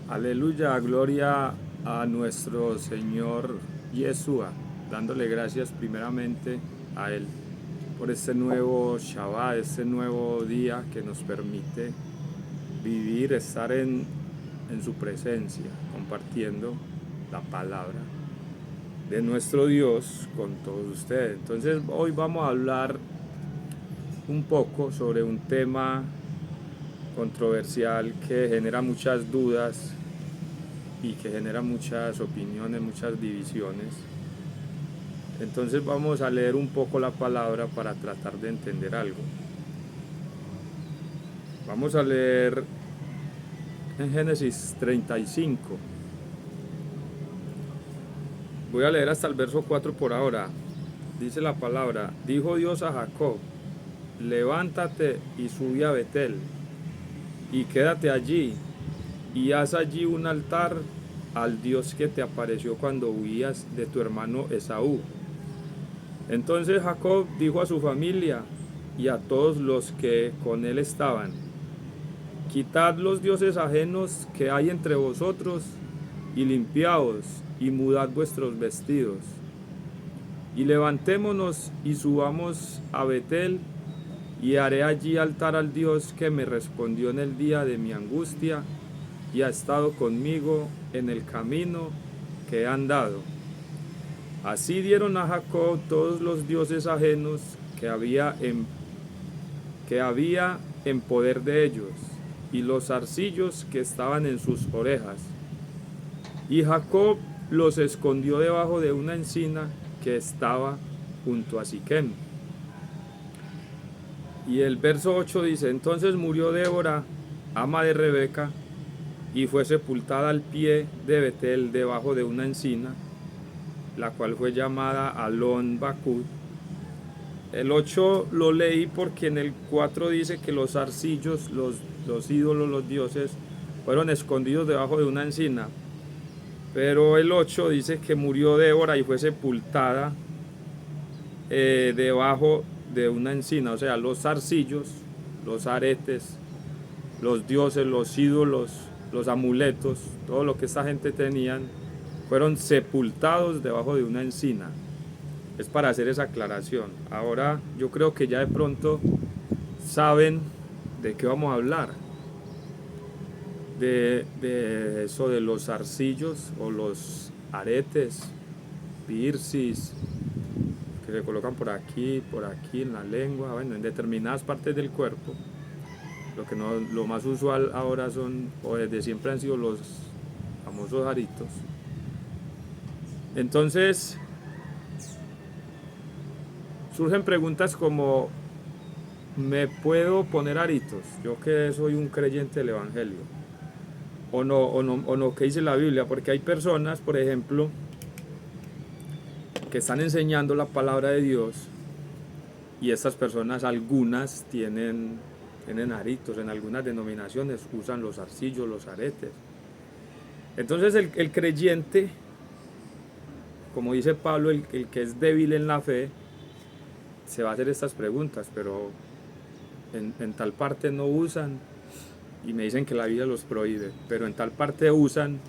Aleluya, gloria a nuestro Señor Yeshua, dándole gracias primeramente a Él por este nuevo Shabbat, este nuevo día que nos permite vivir, estar en su presencia, compartiendo la palabra de nuestro Dios con todos ustedes. Entonces hoy vamos a hablar un poco sobre un tema controversial que genera muchas dudas y que genera muchas opiniones, muchas divisiones. Entonces vamos a leer un poco la palabra para tratar de entender algo. Vamos a leer en Génesis 35. Voy a leer hasta el verso 4 por ahora. Dice la palabra: dijo Dios a Jacob, levántate y sube a Betel, y quédate allí, y haz allí un altar al Dios que te apareció cuando huías de tu hermano Esaú. Entonces Jacob dijo a su familia y a todos los que con él estaban: quitad los dioses ajenos que hay entre vosotros, y limpiaos, y mudad vuestros vestidos. Y levantémonos y subamos a Betel, y haré allí altar al Dios que me respondió en el día de mi angustia, y ha estado conmigo en el camino que he andado. Así dieron a Jacob todos los dioses ajenos que había en poder de ellos, y los zarcillos que estaban en sus orejas. Y Jacob los escondió debajo de una encina que estaba junto a Siquem. Y el verso 8 dice: entonces murió Débora, ama de Rebeca, y fue sepultada al pie de Betel debajo de una encina, la cual fue llamada Alon Bakut. El 8 lo leí porque en el 4 dice que los zarcillos, los ídolos, los dioses, fueron escondidos debajo de una encina. Pero el 8 dice que murió Débora y fue sepultada debajo de una encina. O sea, los zarcillos, los aretes, los dioses, los ídolos, los amuletos, todo lo que esta gente tenían, fueron sepultados debajo de una encina. Es para hacer esa aclaración. Ahora yo creo que ya de pronto saben de qué vamos a hablar. De eso de los zarcillos o los aretes, piercings, que se colocan por aquí en la lengua, bueno, en determinadas partes del cuerpo. Lo más usual ahora son, o desde siempre han sido, los famosos aritos. Entonces surgen preguntas como: ¿me puedo poner aritos? Yo que soy un creyente del evangelio. O no, ¿qué dice la Biblia? Porque hay personas, por ejemplo, que están enseñando la palabra de Dios, y estas personas, algunas tienen aritos, en algunas denominaciones usan los zarcillos, los aretes. Entonces el creyente, como dice Pablo, el que es débil en la fe, se va a hacer estas preguntas: pero en tal parte no usan y me dicen que la Biblia los prohíbe, pero en tal parte usan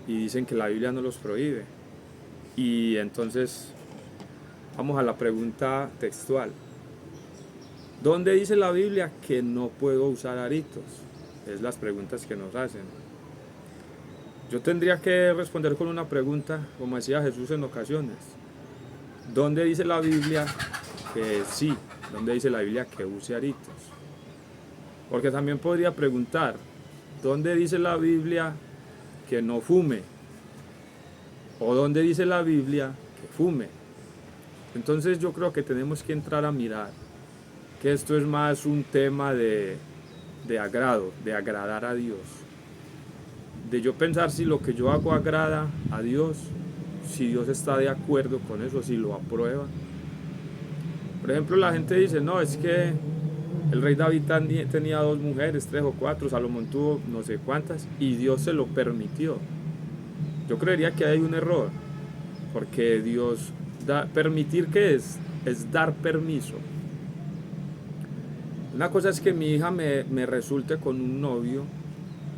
y dicen que la Biblia no los prohíbe. Y entonces vamos a la pregunta textual: ¿dónde dice la Biblia que no puedo usar aritos? Es las preguntas que nos hacen. Yo tendría que responder con una pregunta, como decía Jesús en ocasiones: ¿dónde dice la Biblia que sí? ¿Dónde dice la Biblia que use aritos? Porque también podría preguntar: ¿dónde dice la Biblia que no fume? ¿O dónde dice la Biblia que fume? Entonces yo creo que tenemos que entrar a mirar que esto es más un tema de agrado, de agradar a Dios. De yo pensar si lo que yo hago agrada a Dios, si Dios está de acuerdo con eso, si lo aprueba. Por ejemplo, la gente dice: no, es que el rey David tenía 2 mujeres, 3 o 4, Salomón tuvo no sé cuántas, y Dios se lo permitió. Yo creería que hay un error, porque Dios permitir, ¿qué es? Es dar permiso. Una cosa es que mi hija me resulte con un novio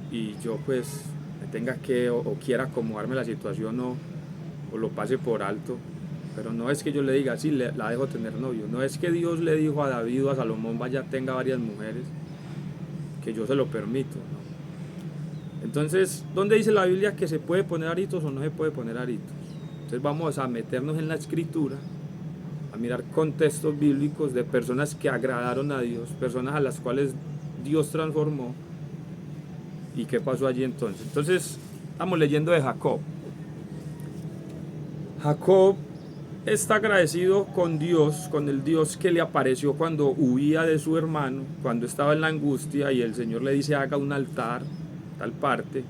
y yo pues tenga que o quiera acomodarme la situación o lo pase por alto. Pero no es que yo le diga, sí, la dejo tener novio. No es que Dios le dijo a David o a Salomón, vaya, tenga varias mujeres, que yo se lo permito, ¿no? Entonces, ¿dónde dice la Biblia que se puede poner aritos o no se puede poner aritos? Entonces vamos a meternos en la escritura, a mirar contextos bíblicos de personas que agradaron a Dios, personas a las cuales Dios transformó. ¿Y qué pasó allí entonces? Entonces, estamos leyendo de Jacob. Jacob está agradecido con Dios, con el Dios que le apareció cuando huía de su hermano, cuando estaba en la angustia, y el Señor le dice haga un altar, tal parte.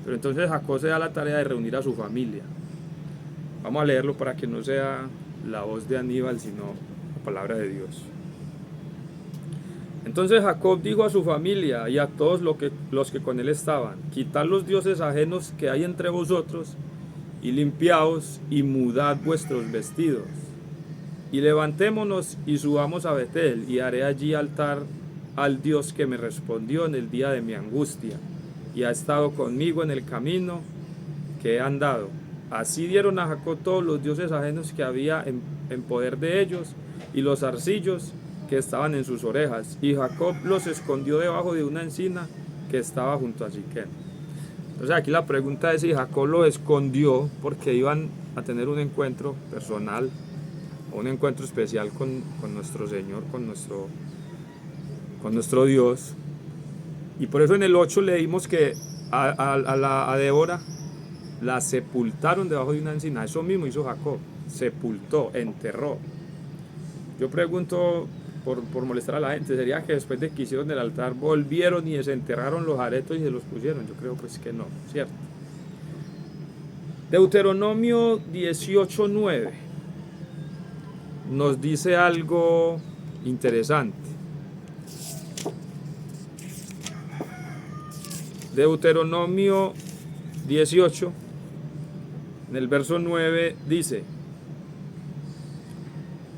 Pero entonces Jacob se da la tarea de reunir a su familia. Vamos a leerlo para que no sea la voz de Aníbal, sino la palabra de Dios. Entonces Jacob dijo a su familia y a todos los que con él estaban: quitad los dioses ajenos que hay entre vosotros, y limpiaos y mudad vuestros vestidos, y levantémonos y subamos a Betel, y haré allí altar al Dios que me respondió en el día de mi angustia, y ha estado conmigo en el camino que he andado. Así dieron a Jacob todos los dioses ajenos que había en poder de ellos, y los zarcillos que estaban en sus orejas, y Jacob los escondió debajo de una encina que estaba junto a Siquem. Entonces aquí la pregunta es si Jacob lo escondió porque iban a tener un encuentro personal o un encuentro especial con nuestro Señor, con nuestro Dios. Y por eso en el 8 leímos que a Débora la sepultaron debajo de una encina. Eso mismo hizo Jacob, sepultó, enterró. Yo pregunto, por molestar a la gente, ¿sería que después de que hicieron el altar volvieron y desenterraron los aretos y se los pusieron? Yo creo pues que no, ¿cierto? Deuteronomio 18:9 nos dice algo interesante. Deuteronomio 18, en el verso 9 dice: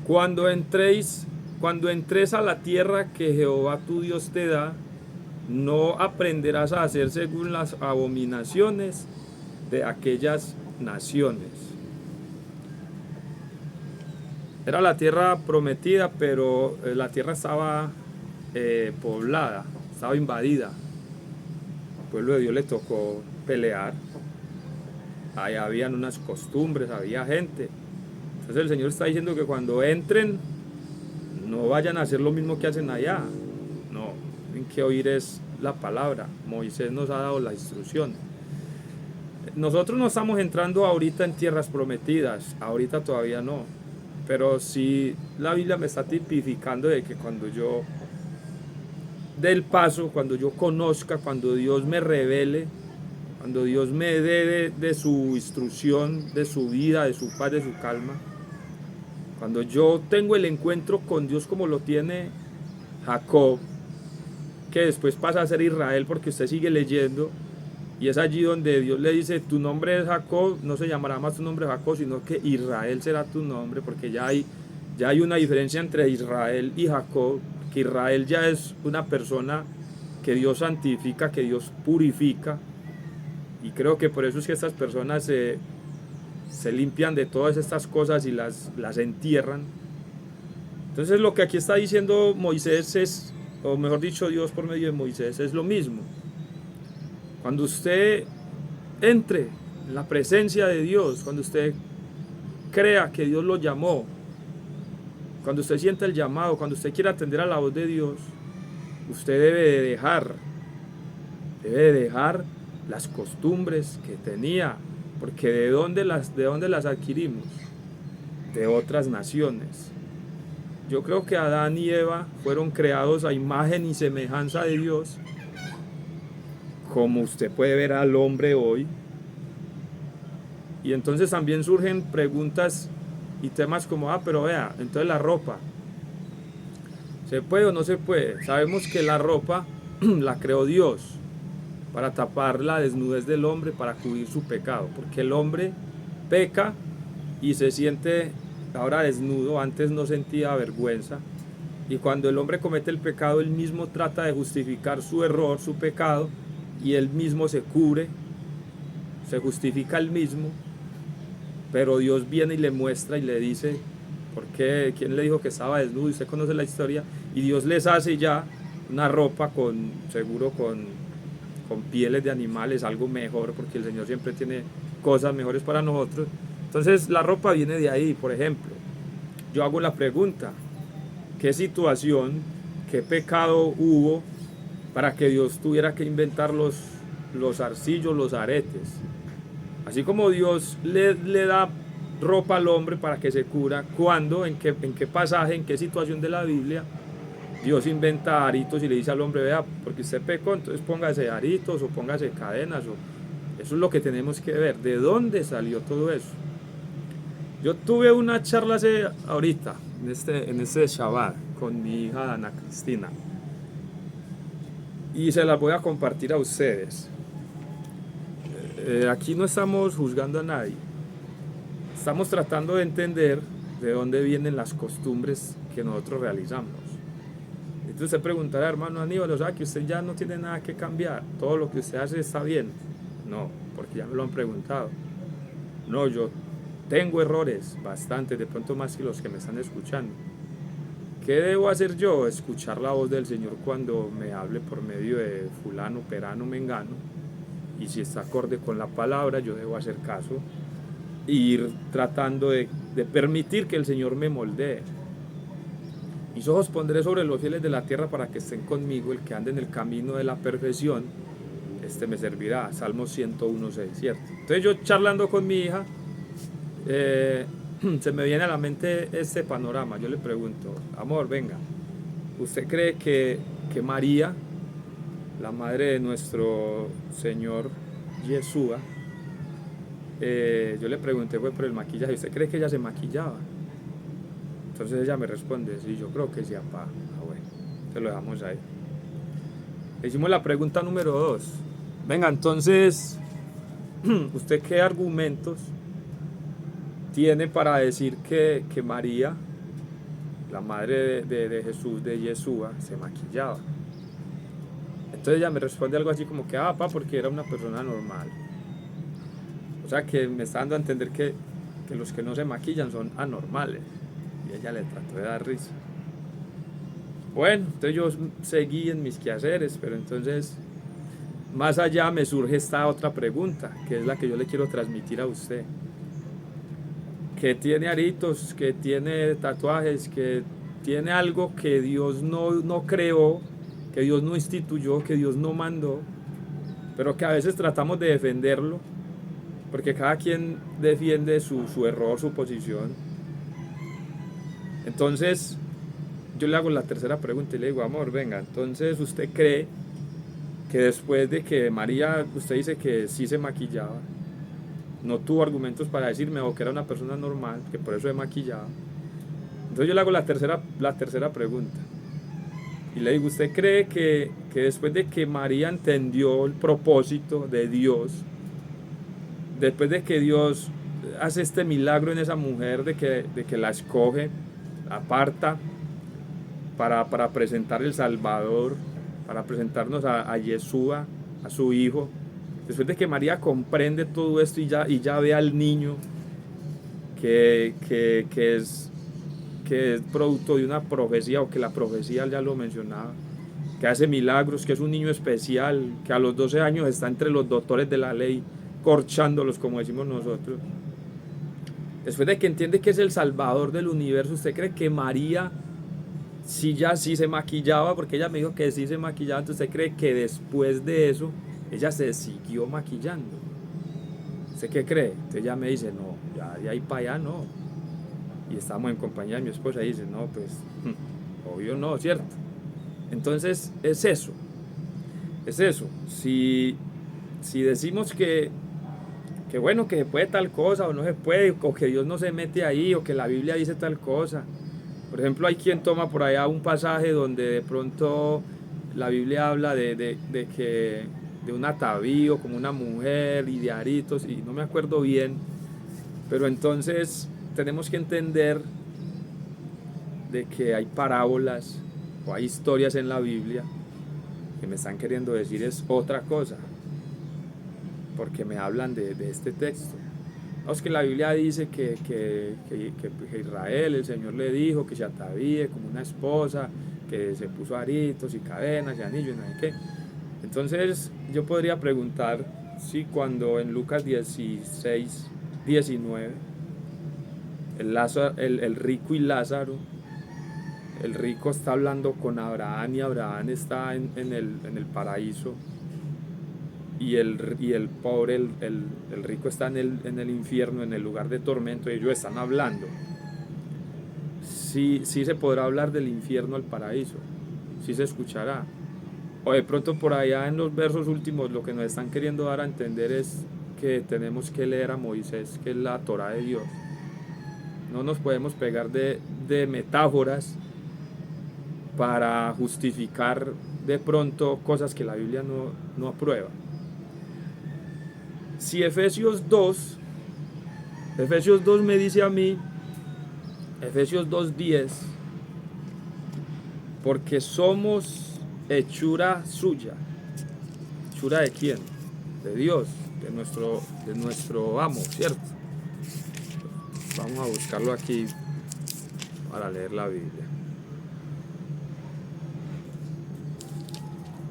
Cuando entres a la tierra que Jehová tu Dios te da, no aprenderás a hacer según las abominaciones de aquellas naciones. Era la tierra prometida, pero la tierra estaba poblada, estaba invadida. Al pueblo de Dios le tocó pelear. Ahí habían unas costumbres, había gente. Entonces el Señor está diciendo que cuando entren, no vayan a hacer lo mismo que hacen allá. No, tienen que oír es la palabra. Moisés nos ha dado la instrucción. Nosotros no estamos entrando ahorita en tierras prometidas, ahorita todavía no. Pero sí la Biblia me está tipificando de que cuando yo dé el paso, cuando yo conozca, cuando Dios me revele, cuando Dios me dé de su instrucción, de su vida, de su paz, de su calma, cuando yo tengo el encuentro con Dios como lo tiene Jacob, que después pasa a ser Israel, porque usted sigue leyendo, y es allí donde Dios le dice: tu nombre es Jacob, no se llamará más tu nombre Jacob, sino que Israel será tu nombre, porque ya hay una diferencia entre Israel y Jacob, que Israel ya es una persona que Dios santifica, que Dios purifica, y creo que por eso es que estas personas se limpian de todas estas cosas y las entierran. Entonces lo que aquí está diciendo Moisés es, o mejor dicho Dios por medio de Moisés, es lo mismo. Cuando usted entre en la presencia de Dios, cuando usted crea que Dios lo llamó, cuando usted sienta el llamado, cuando usted quiera atender a la voz de Dios, usted debe de dejar las costumbres que tenía, porque ¿de dónde las adquirimos? De otras naciones. Yo creo que Adán y Eva fueron creados a imagen y semejanza de Dios, como usted puede ver al hombre hoy. Y entonces también surgen preguntas y temas como, pero vea, entonces la ropa, ¿se puede o no se puede? Sabemos que la ropa la creó Dios para tapar la desnudez del hombre, para cubrir su pecado, porque el hombre peca y se siente ahora desnudo. Antes no sentía vergüenza, y cuando el hombre comete el pecado, él mismo trata de justificar su error, su pecado, y él mismo se cubre se justifica él mismo, pero Dios viene y le muestra y le dice, ¿por qué? ¿Quién le dijo que estaba desnudo? Usted conoce la historia, y Dios les hace ya una ropa seguro con pieles de animales, algo mejor, porque el Señor siempre tiene cosas mejores para nosotros. Entonces la ropa viene de ahí. Por ejemplo, yo hago la pregunta, ¿qué situación, qué pecado hubo para que Dios tuviera que inventar los arcillos, los aretes? Así como Dios le da ropa al hombre para que se cura, ¿cuándo, en qué pasaje, en qué situación de la Biblia Dios inventa aritos y le dice al hombre, vea, porque usted pecó, entonces póngase aritos o póngase cadenas? Eso es lo que tenemos que ver, ¿de dónde salió todo eso? Yo tuve una charla ahorita, en este Shabbat, con mi hija Ana Cristina, y se las voy a compartir a ustedes. Aquí no estamos juzgando a nadie, estamos tratando de entender de dónde vienen las costumbres que nosotros realizamos. Entonces se preguntará, hermano Aníbal, o sea que usted ya no tiene nada que cambiar, todo lo que usted hace está bien. No, porque ya me lo han preguntado. No, yo tengo errores, bastante, de pronto más que los que me están escuchando. ¿Qué debo hacer yo? Escuchar la voz del Señor cuando me hable por medio de fulano, perano, mengano, y si está acorde con la palabra, yo debo hacer caso e ir tratando de permitir que el Señor me moldee. Mis ojos pondré sobre los fieles de la tierra para que estén conmigo, el que ande en el camino de la perfección, este me servirá. Salmo 101:6, ¿cierto? Entonces yo charlando con mi hija, se me viene a la mente este panorama. Yo le pregunto, amor, venga, ¿usted cree que María, la madre de nuestro Señor Yeshua, yo le pregunté, fue por el maquillaje, ¿usted cree que ella se maquillaba? Entonces ella me responde, sí, yo creo que sí, papá. Bueno, te lo dejamos ahí. Hicimos la pregunta número 2. Venga, entonces, ¿usted qué argumentos tiene para decir que María, la madre de Jesús, de Yeshua, se maquillaba? Entonces ella me responde algo así como que, papá, porque era una persona normal. O sea que me está dando a entender que los que no se maquillan son anormales. Y ella le trató de dar risa. Bueno, entonces yo seguí en mis quehaceres, pero entonces más allá me surge esta otra pregunta, que es la que yo le quiero transmitir a usted. Que tiene aritos, que tiene tatuajes, que tiene algo que Dios no creó, que Dios no instituyó, que Dios no mandó, pero que a veces tratamos de defenderlo, porque cada quien defiende su error, su posición. Entonces yo le hago la tercera pregunta y le digo, amor, venga, entonces ¿usted cree que después de que María, usted dice que sí se maquillaba, no tuvo argumentos para decirme o que era una persona normal, que por eso se maquillaba? Entonces yo le hago la tercera pregunta y le digo, ¿usted cree que después de que María entendió el propósito de Dios, después de que Dios hace este milagro en esa mujer, de que la escoge, aparta para presentar el Salvador, para presentarnos a Yeshua, a su Hijo, después de que María comprende todo esto y ya ve al niño que es producto de una profecía, o que la profecía ya lo mencionaba, que hace milagros, que es un niño especial, que a los 12 años está entre los doctores de la ley, corchándolos, como decimos nosotros. Después de que entiende que es el Salvador del universo, ¿usted cree que María sí se maquillaba? Porque ella me dijo que sí se maquillaba. Entonces, ¿usted cree que después de eso ella se siguió maquillando? ¿Usted qué cree? Entonces ella me dice, no, ya de ahí para allá no. Y estamos en compañía de mi esposa y dice, no, pues, obvio no, ¿cierto? Entonces, es eso. Si decimos que bueno, que se puede tal cosa o no se puede, o que Dios no se mete ahí, o que la Biblia dice tal cosa. Por ejemplo, hay quien toma por allá un pasaje donde de pronto la Biblia habla de un atavío como una mujer y de aritos, y no me acuerdo bien, pero entonces tenemos que entender de que hay parábolas o hay historias en la Biblia que me están queriendo decir es otra cosa. porque me hablan de este texto. No, es que la Biblia dice que Israel, el Señor le dijo que se atavíe como una esposa, que se puso aritos y cadenas y anillos y no sé qué. Entonces yo podría preguntar si cuando en Lucas 16, 19, el rico y Lázaro, el rico está hablando con Abraham y Abraham está en el paraíso, y el pobre, el rico está en el infierno, en el lugar de tormento, y ellos están hablando. Sí, sí se podrá hablar del infierno al paraíso, sí se escuchará. O de pronto por allá en los versos últimos lo que nos están queriendo dar a entender es que tenemos que leer a Moisés, que es la Torá de Dios. No nos podemos pegar de metáforas para justificar de pronto cosas que la Biblia no aprueba. Si Efesios 2 me dice a mí, Efesios 2:10, porque somos hechura suya. ¿Hechura de quién? De Dios, de nuestro amo, ¿cierto? Vamos a buscarlo aquí para leer la Biblia.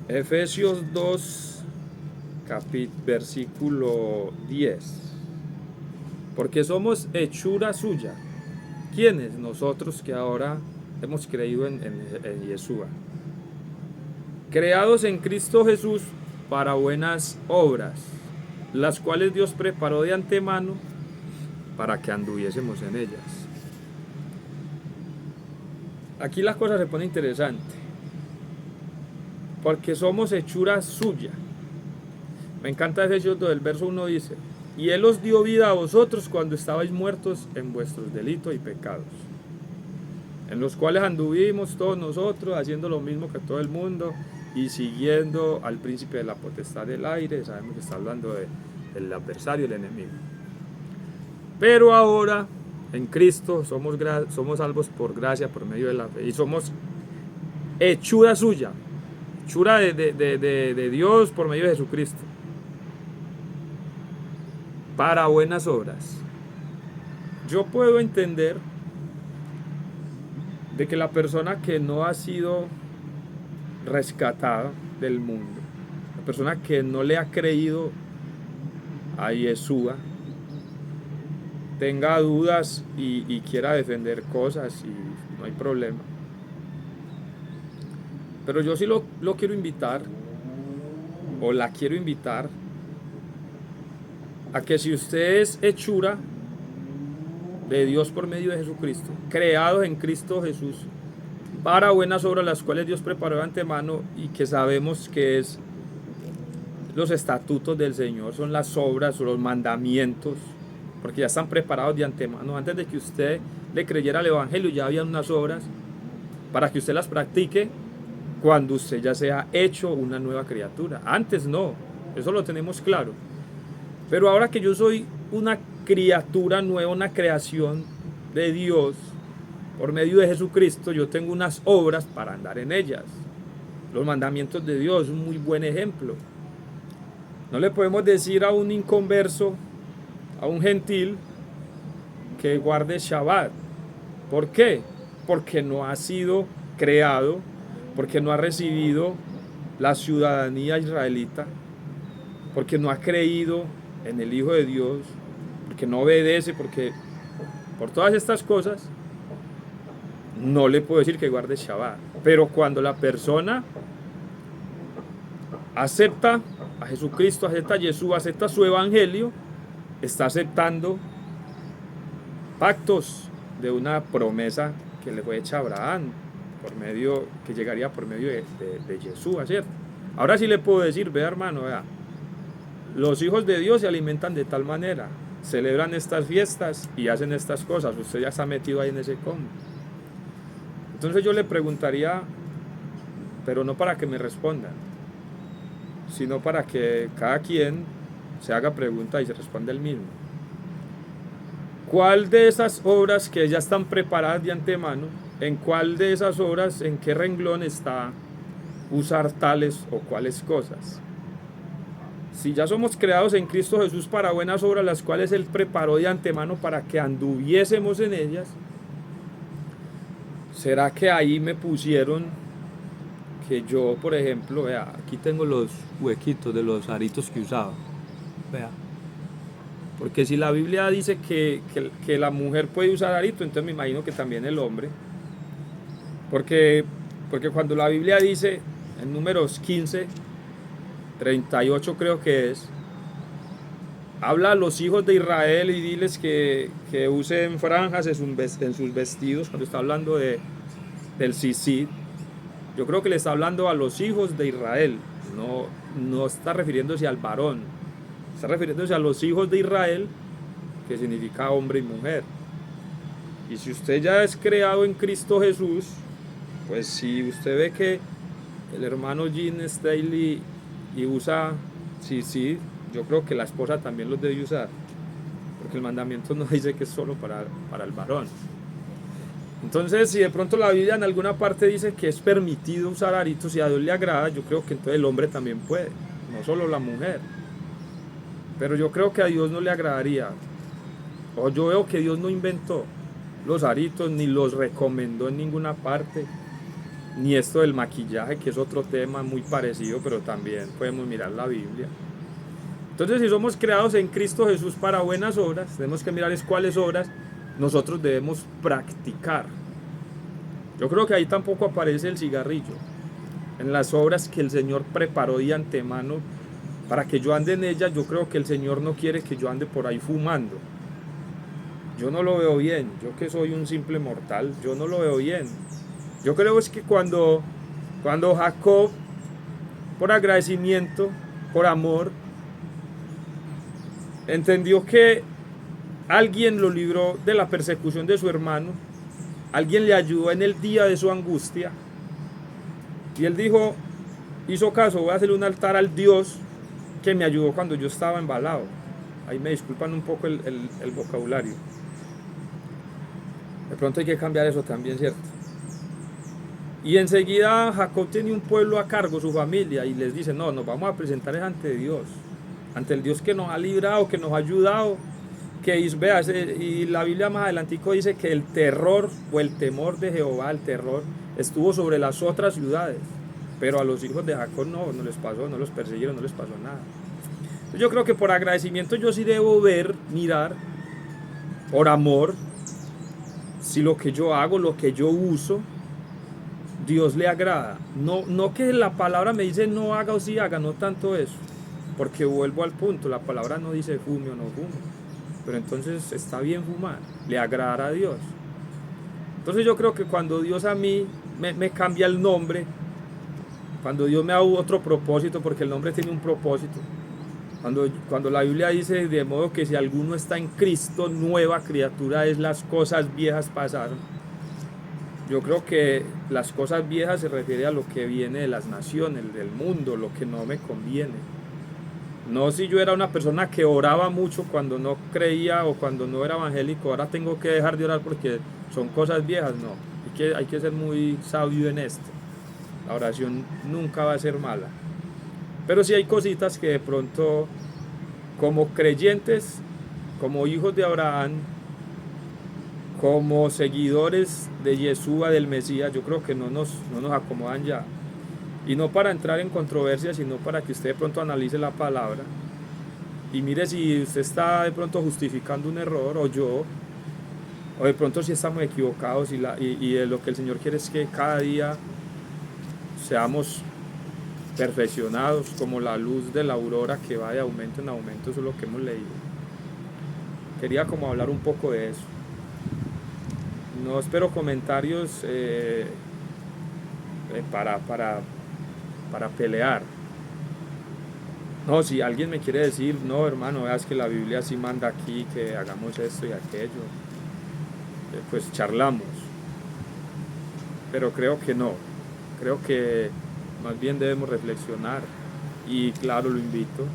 Efesios 2, versículo 10. Porque somos hechura suya. ¿Quiénes? Nosotros que ahora hemos creído en Yeshua. Creados en Cristo Jesús para buenas obras, las cuales Dios preparó de antemano para que anduviésemos en ellas. Aquí la cosa se pone interesante, porque somos hechura suya. Me encanta Efesios 2, el verso 1 dice: y Él os dio vida a vosotros cuando estabais muertos en vuestros delitos y pecados, en los cuales anduvimos todos nosotros, haciendo lo mismo que todo el mundo, y siguiendo al príncipe de la potestad del aire. Sabemos que está hablando del adversario, el enemigo. Pero ahora, en Cristo, somos salvos por gracia, por medio de la fe, y somos hechura suya, hechura de Dios por medio de Jesucristo, para buenas obras. Yo puedo entender de que la persona que no ha sido rescatada del mundo, la persona que no le ha creído a Yeshua, tenga dudas y quiera defender cosas, y no hay problema. Pero yo sí lo quiero invitar, o la quiero invitar, a que si usted es hechura de Dios por medio de Jesucristo, creados en Cristo Jesús para buenas obras, las cuales Dios preparó de antemano, y que sabemos que es los estatutos del Señor, son las obras, los mandamientos, porque ya están preparados de antemano. Antes de que usted le creyera al Evangelio, ya habían unas obras para que usted las practique cuando usted ya sea hecho una nueva criatura. Antes no, eso lo tenemos claro. Pero ahora que yo soy una criatura nueva, una creación de Dios, por medio de Jesucristo, yo tengo unas obras para andar en ellas. Los mandamientos de Dios, un muy buen ejemplo. No le podemos decir a un inconverso, a un gentil, que guarde Shabbat. ¿Por qué? Porque no ha sido creado, porque no ha recibido la ciudadanía israelita, porque no ha creído en el Hijo de Dios, porque no obedece, porque por todas estas cosas no le puedo decir que guarde Shabbat. Pero cuando la persona acepta a Jesucristo, acepta a Yeshua, acepta su evangelio, está aceptando pactos de una promesa que le fue hecha a Abraham, que llegaría por medio de Yeshua, ¿cierto? Ahora sí le puedo decir: vea, hermano, vea, los hijos de Dios se alimentan de tal manera, celebran estas fiestas y hacen estas cosas. Usted ya está metido ahí en ese combo. Entonces yo le preguntaría, pero no para que me respondan, sino para que cada quien se haga pregunta y se responda el mismo. ¿Cuál de esas obras que ya están preparadas de antemano, en cuál de esas obras, en qué renglón está usar tales o cuales cosas? si ya somos creados en Cristo Jesús para buenas obras, las cuales Él preparó de antemano para que anduviésemos en ellas, ¿será que ahí me pusieron que yo, por ejemplo, vea, aquí tengo los huequitos de los aritos que usaba, vea? Porque si la Biblia dice que la mujer puede usar arito, entonces me imagino que también el hombre. Porque cuando la Biblia dice, en Números 15, 38 creo que es, habla a los hijos de Israel y diles que usen franjas en sus vestidos, cuando está hablando del tzitzit. Yo creo que le está hablando a los hijos de Israel, no está refiriéndose al varón, está refiriéndose a los hijos de Israel, que significa hombre y mujer. Y si usted ya es creado en Cristo Jesús, pues si usted ve que el hermano Jean Staley y usa tzitzit, yo creo que la esposa también los debe usar, porque el mandamiento no dice que es solo para el varón. Entonces, si de pronto la Biblia en alguna parte dice que es permitido usar aritos y a Dios le agrada, yo creo que entonces el hombre también puede, no solo la mujer. Pero yo creo que a Dios no le agradaría, o yo veo que Dios no inventó los aritos, ni los recomendó en ninguna parte, ni esto del maquillaje, que es otro tema muy parecido, pero también podemos mirar la Biblia. Entonces, si somos creados en Cristo Jesús para buenas obras, tenemos que mirar cuáles obras nosotros debemos practicar. Yo creo que ahí tampoco aparece el cigarrillo, en las obras que el Señor preparó de antemano para que yo ande en ellas. Yo creo que el Señor no quiere que yo ande por ahí fumando. Yo no lo veo bien, yo que soy un simple mortal, yo no lo veo bien. Yo creo es que cuando Jacob, por agradecimiento, por amor, entendió que alguien lo libró de la persecución de su hermano, alguien le ayudó en el día de su angustia, y él dijo, hizo caso, voy a hacerle un altar al Dios que me ayudó cuando yo estaba embalado. Ahí me disculpan un poco el vocabulario. De pronto hay que cambiar eso también, ¿cierto? Y enseguida Jacob tenía un pueblo a cargo, su familia, y les dice, no, nos vamos a presentar ante Dios, ante el Dios que nos ha librado, que nos ha ayudado, vea, y la Biblia más adelantico dice que el terror o el temor de Jehová, el terror, estuvo sobre las otras ciudades, pero a los hijos de Jacob no les pasó, no los persiguieron, no les pasó nada. Entonces yo creo que por agradecimiento yo sí debo mirar, por amor, si lo que yo hago, lo que yo uso, Dios le agrada. No que la palabra me dice no haga o sí haga, no tanto eso, porque vuelvo al punto, la palabra no dice fume o no fume, pero entonces está bien fumar, le agradará a Dios. Entonces yo creo que cuando Dios a mí me cambia el nombre, cuando Dios me da otro propósito, porque el nombre tiene un propósito, cuando la Biblia dice de modo que si alguno está en Cristo, nueva criatura es, las cosas viejas pasaron. Yo creo que las cosas viejas se refiere a lo que viene de las naciones, del mundo, lo que no me conviene. No si yo era una persona que oraba mucho cuando no creía o cuando no era evangélico, ahora tengo que dejar de orar porque son cosas viejas, no. Hay que ser muy sabio en esto. La oración nunca va a ser mala. Pero sí hay cositas que de pronto, como creyentes, como hijos de Abraham, como seguidores de Yeshua, del Mesías, yo creo que no nos acomodan ya. Y no para entrar en controversia, sino para que usted de pronto analice la palabra y mire si usted está de pronto justificando un error, o de pronto si estamos equivocados, y lo que el Señor quiere es que cada día seamos perfeccionados como la luz de la aurora que va de aumento en aumento. Eso es lo que hemos leído. Quería como hablar un poco de eso. No espero comentarios para pelear. No, si alguien me quiere decir, no hermano, veas que la Biblia sí manda aquí que hagamos esto y aquello, pues charlamos. Pero creo que no. Creo que más bien debemos reflexionar. Y claro, lo invito,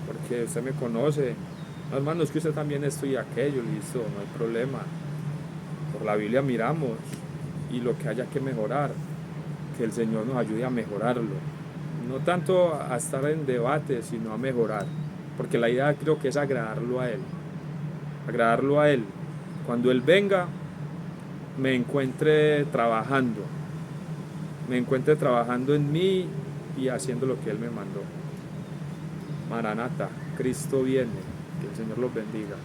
porque usted me conoce. No, hermano, es que usted también esto y aquello, listo, no hay problema. Por la Biblia miramos y lo que haya que mejorar, que el Señor nos ayude a mejorarlo. no tanto a estar en debate, sino a mejorar, porque la idea creo que es agradarlo a Él. Cuando Él venga, me encuentre trabajando en mí y haciendo lo que Él me mandó. Maranata, Cristo viene, que el Señor los bendiga.